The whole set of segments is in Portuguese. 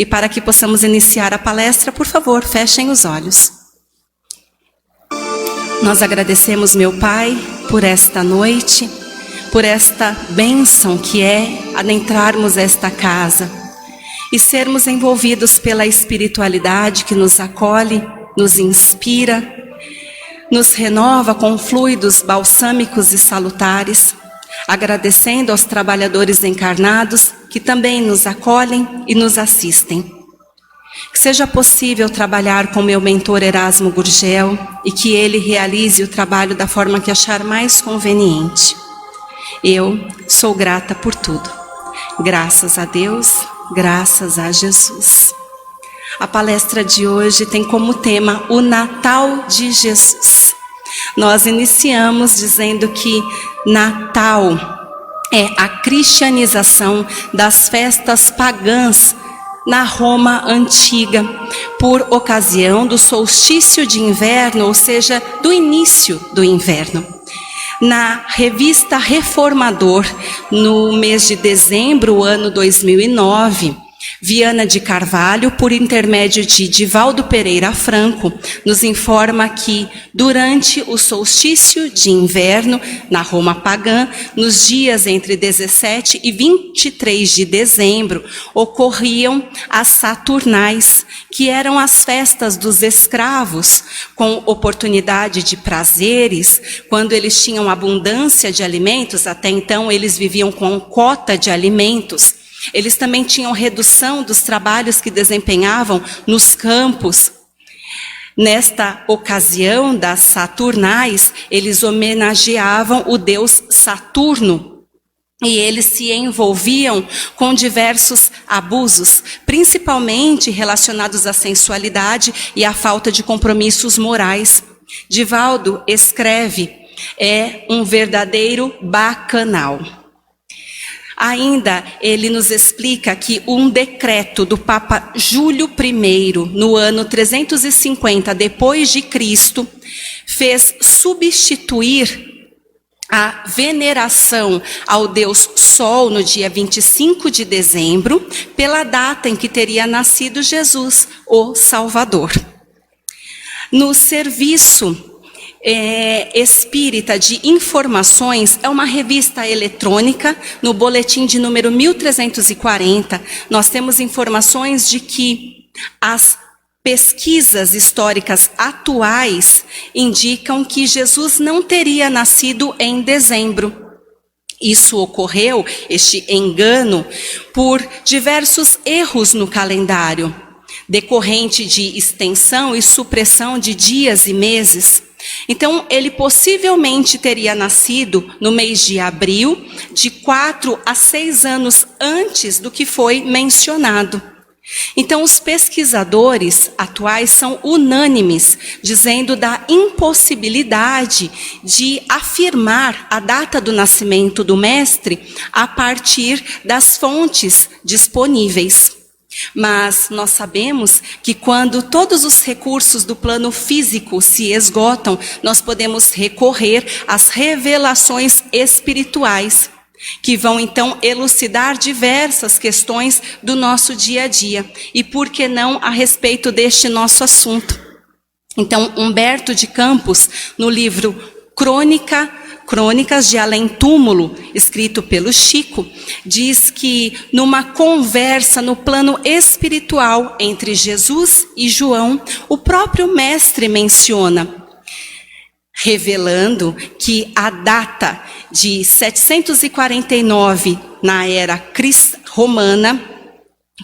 E para que possamos iniciar a palestra, por favor, fechem os olhos. Nós agradecemos, meu Pai, por esta noite, por esta bênção que é adentrarmos esta casa e sermos envolvidos pela espiritualidade que nos acolhe, nos inspira, nos renova com fluidos balsâmicos e salutares, agradecendo aos trabalhadores encarnados que também nos acolhem e nos assistem. Que seja possível trabalhar com meu mentor Erasmo Gurgel e que ele realize o trabalho da forma que achar mais conveniente. Eu sou grata por tudo. Graças a Deus, graças a Jesus. A palestra de hoje tem como tema o Natal de Jesus. Nós iniciamos dizendo que Natal é a cristianização das festas pagãs na Roma antiga, por ocasião do solstício de inverno, ou seja, do início do inverno. Na revista Reformador, no mês de dezembro, ano 2009, Viana de Carvalho, por intermédio de Divaldo Pereira Franco, nos informa que, durante o solstício de inverno, na Roma pagã, nos dias entre 17 e 23 de dezembro, ocorriam as Saturnais, que eram as festas dos escravos, com oportunidade de prazeres, quando eles tinham abundância de alimentos, até então eles viviam com cota de alimentos. Eles também tinham redução dos trabalhos que desempenhavam nos campos. Nesta ocasião das Saturnais, eles homenageavam o deus Saturno. E eles se envolviam com diversos abusos, principalmente relacionados à sensualidade e à falta de compromissos morais. Divaldo escreve, é um verdadeiro bacanal. Ainda ele nos explica que um decreto do Papa Júlio I, no ano 350 depois de Cristo, fez substituir a veneração ao deus Sol no dia 25 de dezembro, pela data em que teria nascido Jesus, o Salvador. No serviço Espírita de Informações, é uma revista eletrônica, no boletim de número 1340, nós temos informações de que as pesquisas históricas atuais indicam que Jesus não teria nascido em dezembro. Isso ocorreu, este engano, por diversos erros no calendário, decorrente de extensão e supressão de dias e meses. Então, ele possivelmente teria nascido no mês de abril, de 4 a 6 anos antes do que foi mencionado. Então, os pesquisadores atuais são unânimes, dizendo da impossibilidade de afirmar a data do nascimento do Mestre a partir das fontes disponíveis. Mas nós sabemos que quando todos os recursos do plano físico se esgotam, nós podemos recorrer às revelações espirituais, que vão então elucidar diversas questões do nosso dia a dia. E por que não a respeito deste nosso assunto? Então, Humberto de Campos, no livro Crônicas de Além Túmulo, escrito pelo Chico, diz que numa conversa no plano espiritual entre Jesus e João, o próprio mestre menciona, revelando que a data de 749 na era romana,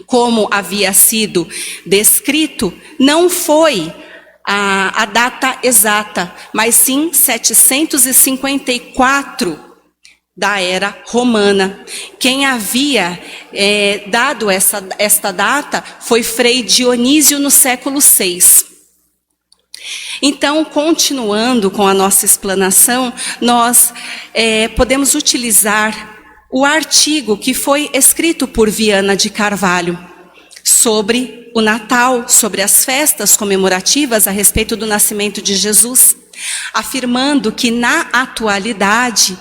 como havia sido descrito, não foi a data exata, mas sim 754 da era romana. Quem havia dado esta data foi Frei Dionísio no século VI. Então, continuando com a nossa explanação, nós podemos utilizar o artigo que foi escrito por Viana de Carvalho sobre o Natal, sobre as festas comemorativas a respeito do nascimento de Jesus, afirmando que na atualidade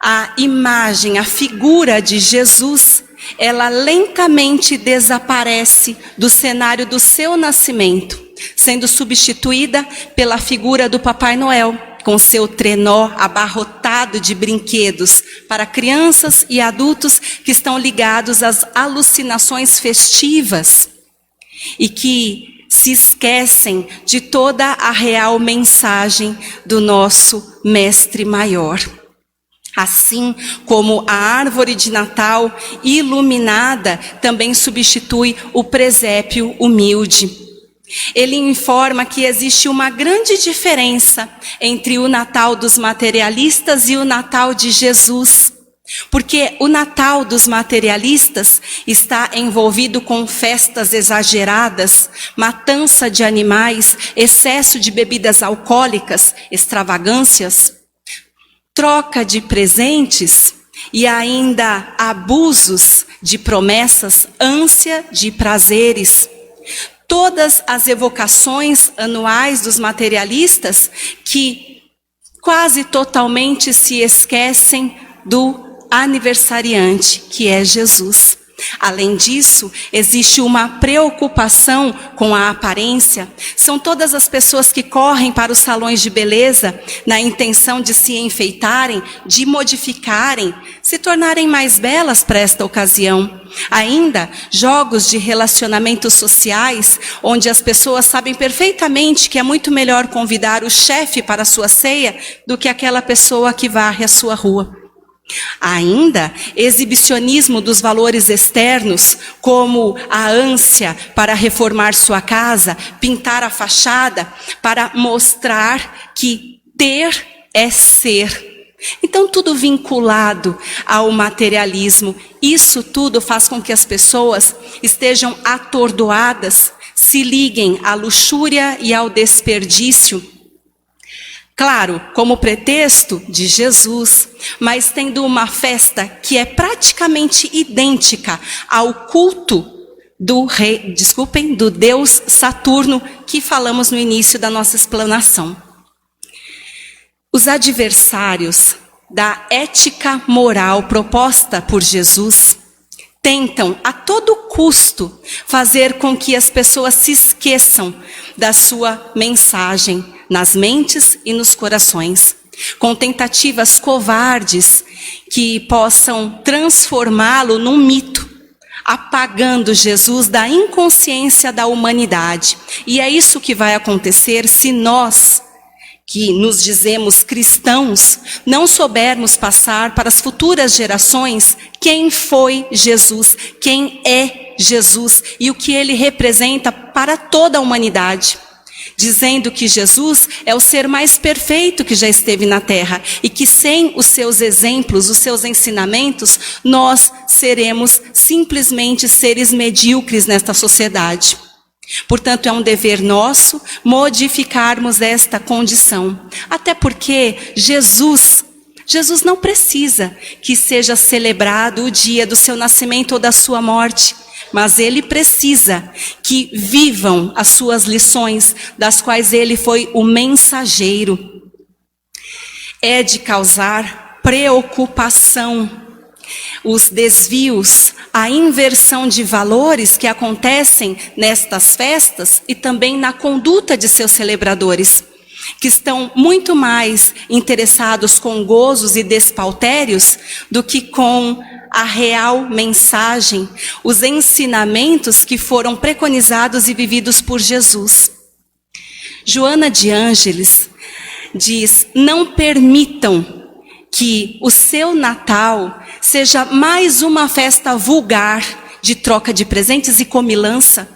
a imagem, a figura de Jesus ela lentamente desaparece do cenário do seu nascimento, sendo substituída pela figura do Papai Noel, com seu trenó abarrotado de brinquedos para crianças e adultos que estão ligados às alucinações festivas e que se esquecem de toda a real mensagem do nosso Mestre Maior. Assim como a árvore de Natal iluminada também substitui o presépio humilde. Ele informa que existe uma grande diferença entre o Natal dos materialistas e o Natal de Jesus. Porque o Natal dos materialistas está envolvido com festas exageradas, matança de animais, excesso de bebidas alcoólicas, extravagâncias, troca de presentes e ainda abusos de promessas, ânsia de prazeres. Todas as evocações anuais dos materialistas que quase totalmente se esquecem do aniversariante, que é Jesus. Além disso, existe uma preocupação com a aparência. São todas as pessoas que correm para os salões de beleza na intenção de se enfeitarem, de modificarem, se tornarem mais belas para esta ocasião. Ainda, jogos de relacionamentos sociais, onde as pessoas sabem perfeitamente que é muito melhor convidar o chefe para a sua ceia do que aquela pessoa que varre a sua rua. Ainda, exibicionismo dos valores externos, como a ânsia para reformar sua casa, pintar a fachada, para mostrar que ter é ser. Então, tudo vinculado ao materialismo. Isso tudo faz com que as pessoas estejam atordoadas, se liguem à luxúria e ao desperdício. Claro, como pretexto de Jesus, mas tendo uma festa que é praticamente idêntica ao culto do Deus Saturno, que falamos no início da nossa explanação. Os adversários da ética moral proposta por Jesus tentam a todo custo fazer com que as pessoas se esqueçam da sua mensagem nas mentes e nos corações, com tentativas covardes que possam transformá-lo num mito, apagando Jesus da inconsciência da humanidade. E é isso que vai acontecer se nós, que nos dizemos cristãos, não soubermos passar para as futuras gerações quem foi Jesus, quem é Jesus e o que ele representa para toda a humanidade. Dizendo que Jesus é o ser mais perfeito que já esteve na terra e que sem os seus exemplos, os seus ensinamentos, nós seremos simplesmente seres medíocres nesta sociedade. Portanto, é um dever nosso modificarmos esta condição. Até porque Jesus não precisa que seja celebrado o dia do seu nascimento ou da sua morte. Mas ele precisa que vivam as suas lições, das quais ele foi o mensageiro. É de causar preocupação os desvios, a inversão de valores que acontecem nestas festas e também na conduta de seus celebradores, que estão muito mais interessados com gozos e despautérios do que com a real mensagem, os ensinamentos que foram preconizados e vividos por Jesus. Joana de Ângeles diz: não permitam que o seu Natal seja mais uma festa vulgar de troca de presentes e comilança,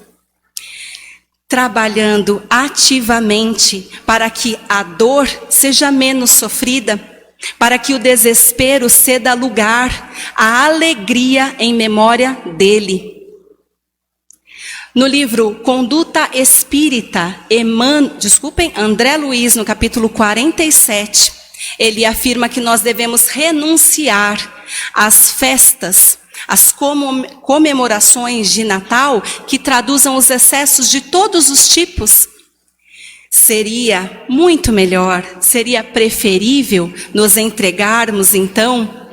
trabalhando ativamente para que a dor seja menos sofrida, para que o desespero ceda lugar à alegria em memória dele. No livro Conduta Espírita, André Luiz, no capítulo 47, ele afirma que nós devemos renunciar às festas, às comemorações de Natal que traduzam os excessos de todos os tipos. Seria muito melhor, seria preferível nos entregarmos então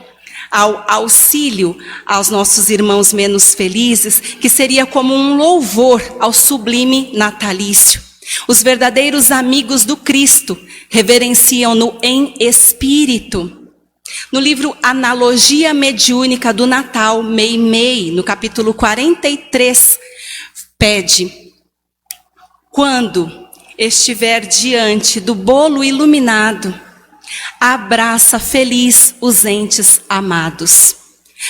ao auxílio aos nossos irmãos menos felizes, que seria como um louvor ao sublime natalício. Os verdadeiros amigos do Cristo reverenciam-no em espírito. No livro Analogia Mediúnica do Natal, Meimei, no capítulo 43, pede: quando estiver diante do bolo iluminado, abraça feliz os entes amados.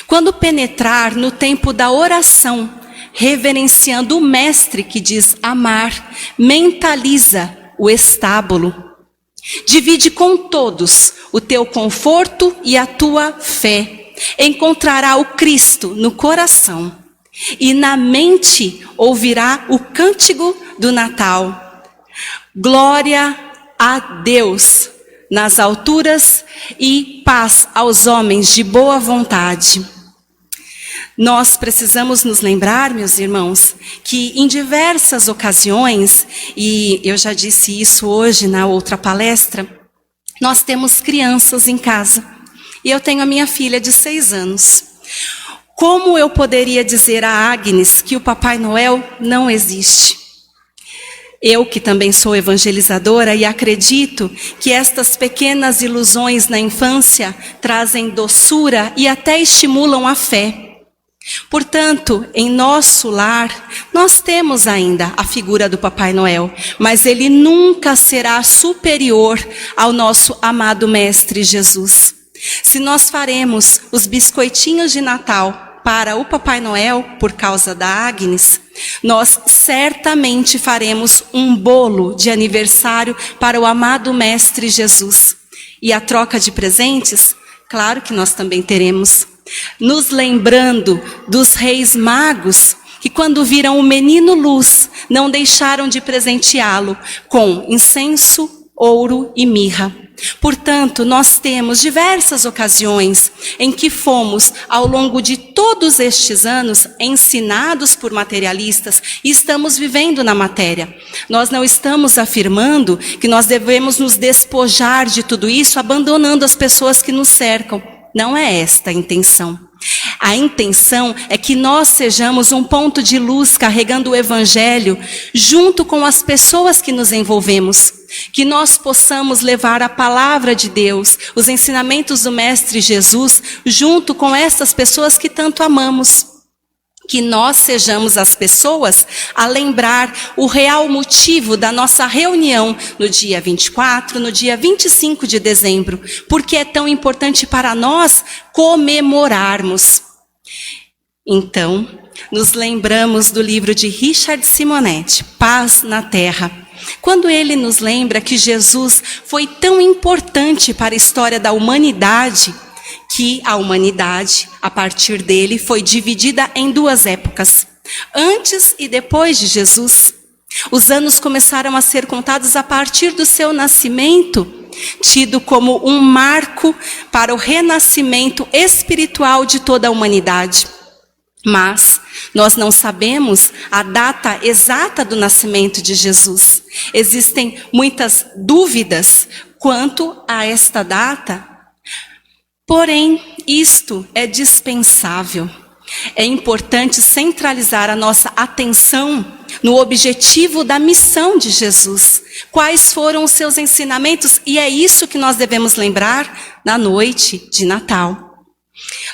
Quando penetrar no tempo da oração, reverenciando o mestre que diz amar, mentaliza o estábulo. Divide com todos o teu conforto e a tua fé. Encontrará o Cristo no coração e na mente ouvirá o cântico do Natal. Glória a Deus nas alturas e paz aos homens de boa vontade. Nós precisamos nos lembrar, meus irmãos, que em diversas ocasiões, e eu já disse isso hoje na outra palestra, nós temos crianças em casa. E eu tenho a minha filha de 6 anos. Como eu poderia dizer a Agnes que o Papai Noel não existe? Eu, que também sou evangelizadora e acredito que estas pequenas ilusões na infância trazem doçura e até estimulam a fé. Portanto, em nosso lar, nós temos ainda a figura do Papai Noel, mas ele nunca será superior ao nosso amado Mestre Jesus. Se nós faremos os biscoitinhos de Natal para o Papai Noel, por causa da Agnes, nós certamente faremos um bolo de aniversário para o amado Mestre Jesus. E a troca de presentes, claro que nós também teremos. Nos lembrando dos reis magos, que quando viram o menino luz, não deixaram de presenteá-lo com incenso, ouro e mirra. Portanto, nós temos diversas ocasiões em que fomos, ao longo de todos estes anos, ensinados por materialistas e estamos vivendo na matéria. Nós não estamos afirmando que nós devemos nos despojar de tudo isso, abandonando as pessoas que nos cercam. Não é esta a intenção. A intenção é que nós sejamos um ponto de luz carregando o Evangelho junto com as pessoas que nos envolvemos. Que nós possamos levar a palavra de Deus, os ensinamentos do Mestre Jesus, junto com essas pessoas que tanto amamos. Que nós sejamos as pessoas a lembrar o real motivo da nossa reunião no dia 24, no dia 25 de dezembro, porque é tão importante para nós comemorarmos. Então, nos lembramos do livro de Richard Simonetti, Paz na Terra, quando ele nos lembra que Jesus foi tão importante para a história da humanidade, que a humanidade, a partir dele, foi dividida em 2 épocas, antes e depois de Jesus. Os anos começaram a ser contados a partir do seu nascimento, tido como um marco para o renascimento espiritual de toda a humanidade. Mas nós não sabemos a data exata do nascimento de Jesus. Existem muitas dúvidas quanto a esta data. Porém, isto é dispensável. É importante centralizar a nossa atenção no objetivo da missão de Jesus. Quais foram os seus ensinamentos? E é isso que nós devemos lembrar na noite de Natal.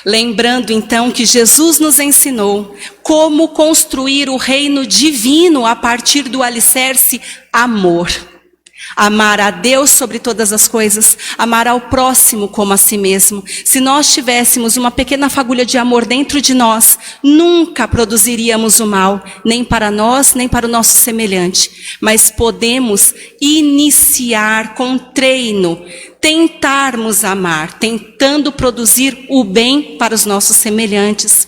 Lembrando então que Jesus nos ensinou como construir o reino divino a partir do alicerce amor. Amar a Deus sobre todas as coisas, amar ao próximo como a si mesmo. Se nós tivéssemos uma pequena fagulha de amor dentro de nós, nunca produziríamos o mal, nem para nós, nem para o nosso semelhante. Mas podemos iniciar com treino, tentarmos amar, tentando produzir o bem para os nossos semelhantes.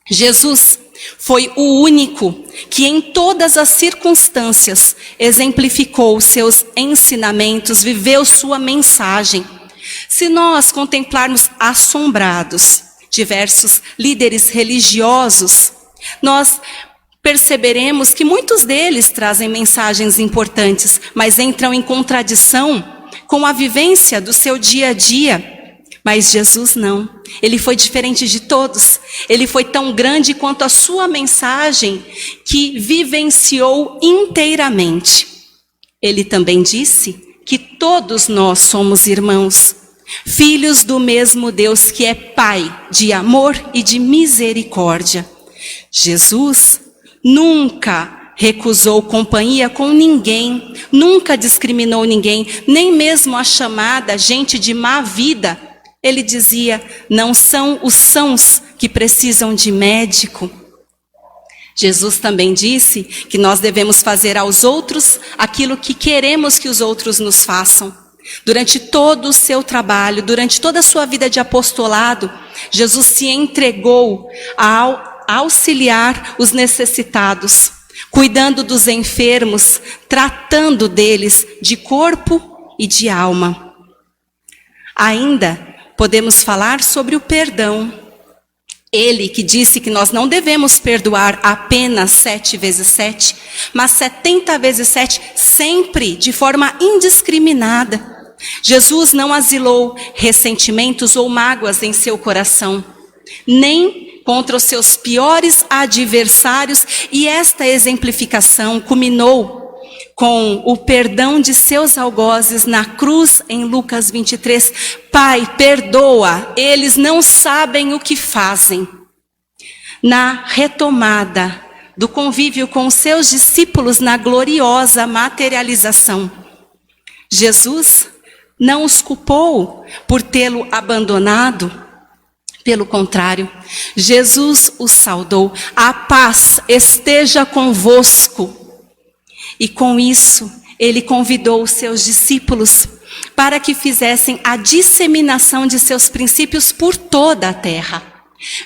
Jesus foi o único que em todas as circunstâncias exemplificou seus ensinamentos, viveu sua mensagem. Se nós contemplarmos assombrados diversos líderes religiosos, nós perceberemos que muitos deles trazem mensagens importantes, mas entram em contradição com a vivência do seu dia a dia. Mas Jesus não. Ele foi diferente de todos. Ele foi tão grande quanto a sua mensagem, que vivenciou inteiramente. Ele também disse que todos nós somos irmãos, filhos do mesmo Deus que é Pai de amor e de misericórdia. Jesus nunca recusou companhia com ninguém, nunca discriminou ninguém, nem mesmo a chamada gente de má vida. Ele dizia, não são os sãos que precisam de médico. Jesus também disse que nós devemos fazer aos outros aquilo que queremos que os outros nos façam. Durante todo o seu trabalho, durante toda a sua vida de apostolado, Jesus se entregou a auxiliar os necessitados, cuidando dos enfermos, tratando deles de corpo e de alma. Ainda podemos falar sobre o perdão. Ele que disse que nós não devemos perdoar apenas 7 vezes 7, mas 70 vezes 7, sempre de forma indiscriminada. Jesus não asilou ressentimentos ou mágoas em seu coração, nem contra os seus piores adversários, e esta exemplificação culminou com o perdão de seus algozes na cruz em Lucas 23. Pai, perdoa, eles não sabem o que fazem. Na retomada do convívio com os seus discípulos na gloriosa materialização, Jesus não os culpou por tê-lo abandonado. Pelo contrário, Jesus os saudou. A paz esteja convosco. E com isso, ele convidou os seus discípulos para que fizessem a disseminação de seus princípios por toda a terra.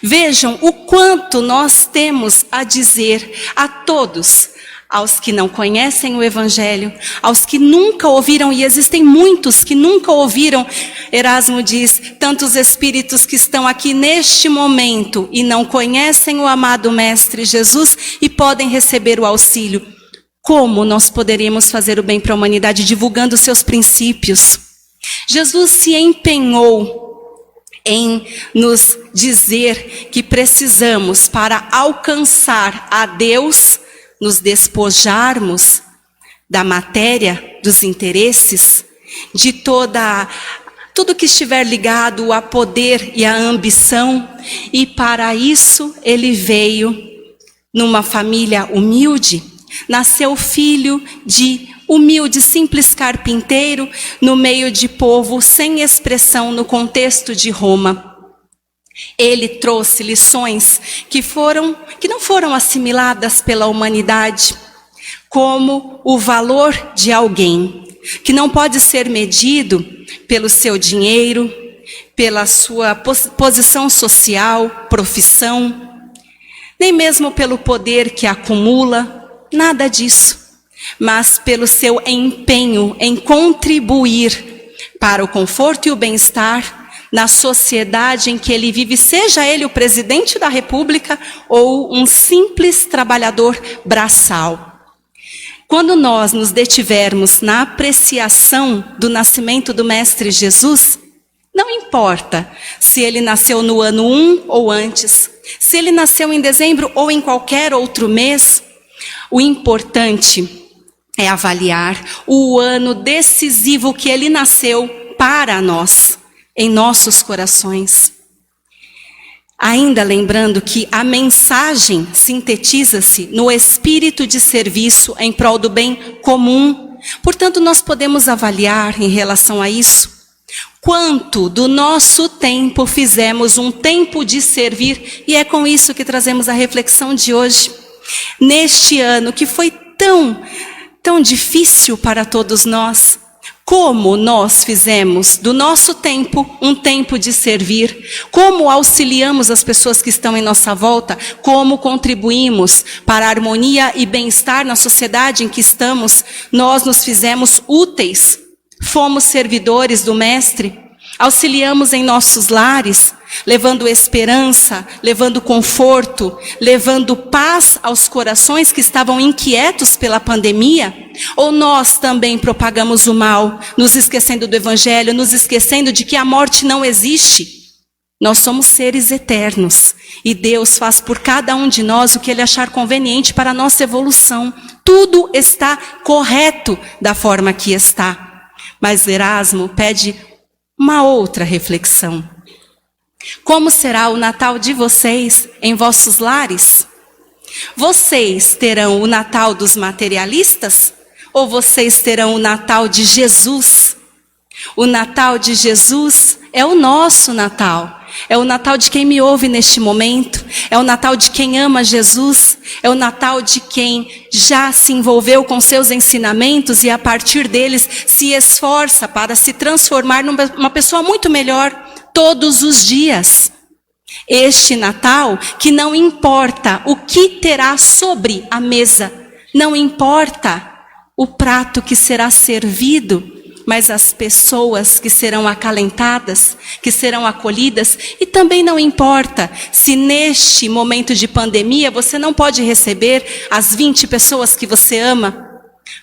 Vejam o quanto nós temos a dizer a todos, aos que não conhecem o Evangelho, aos que nunca ouviram, e existem muitos que nunca ouviram. Erasmo diz, tantos espíritos que estão aqui neste momento e não conhecem o amado Mestre Jesus e podem receber o auxílio. Como nós poderíamos fazer o bem para a humanidade divulgando seus princípios? Jesus se empenhou em nos dizer que precisamos, para alcançar a Deus, nos despojarmos da matéria, dos interesses, de tudo que estiver ligado a poder e a ambição, e para isso ele veio numa família humilde. Nasceu filho de humilde, simples carpinteiro, no meio de povo sem expressão no contexto de Roma. Ele trouxe lições que não foram assimiladas pela humanidade, como o valor de alguém, que não pode ser medido pelo seu dinheiro, pela sua posição social, profissão, nem mesmo pelo poder que acumula. Nada disso, mas pelo seu empenho em contribuir para o conforto e o bem-estar na sociedade em que ele vive, seja ele o presidente da República ou um simples trabalhador braçal. Quando nós nos detivermos na apreciação do nascimento do Mestre Jesus, não importa se ele nasceu no ano 1 ou antes, se ele nasceu em dezembro ou em qualquer outro mês, o importante é avaliar o ano decisivo que ele nasceu para nós, em nossos corações. Ainda lembrando que a mensagem sintetiza-se no espírito de serviço em prol do bem comum. Portanto, nós podemos avaliar em relação a isso, quanto do nosso tempo fizemos um tempo de servir, e é com isso que trazemos a reflexão de hoje. Neste ano que foi tão difícil para todos nós, como nós fizemos do nosso tempo um tempo de servir, como auxiliamos as pessoas que estão em nossa volta, como contribuímos para a harmonia e bem-estar na sociedade em que estamos, nós nos fizemos úteis, fomos servidores do Mestre, auxiliamos em nossos lares, levando esperança, levando conforto, levando paz aos corações que estavam inquietos pela pandemia? Ou nós também propagamos o mal, nos esquecendo do Evangelho, nos esquecendo de que a morte não existe? Nós somos seres eternos e Deus faz por cada um de nós o que Ele achar conveniente para a nossa evolução. Tudo está correto da forma que está. Mas Erasmo pede uma outra reflexão. Como será o Natal de vocês em vossos lares? Vocês terão o Natal dos materialistas? Ou vocês terão o Natal de Jesus? O Natal de Jesus é o nosso Natal. É o Natal de quem me ouve neste momento. É o Natal de quem ama Jesus. É o Natal de quem já se envolveu com seus ensinamentos e a partir deles se esforça para se transformar numa pessoa muito melhor todos os dias. Este Natal que não importa o que terá sobre a mesa, não importa o prato que será servido, mas as pessoas que serão acalentadas, que serão acolhidas, e também não importa se neste momento de pandemia você não pode receber as 20 pessoas que você ama,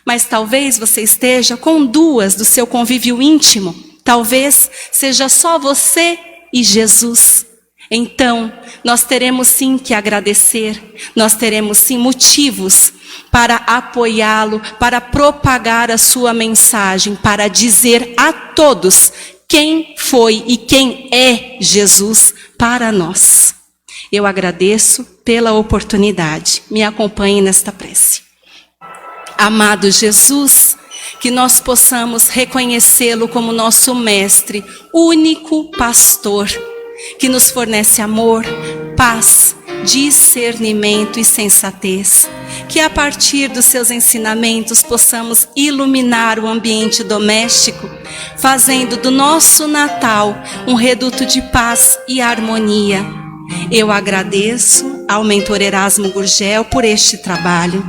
mas talvez você esteja com 2 do seu convívio íntimo, talvez seja só você e Jesus. Então, nós teremos sim que agradecer, nós teremos sim motivos para apoiá-lo, para propagar a sua mensagem, para dizer a todos quem foi e quem é Jesus para nós. Eu agradeço pela oportunidade. Me acompanhe nesta prece. Amado Jesus, que nós possamos reconhecê-lo como nosso mestre, único pastor, que nos fornece amor, paz, discernimento e sensatez. Que a partir dos seus ensinamentos possamos iluminar o ambiente doméstico, fazendo do nosso Natal um reduto de paz e harmonia. Eu agradeço ao mentor Erasmo Gurgel por este trabalho.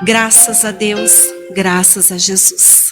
Graças a Deus, graças a Jesus.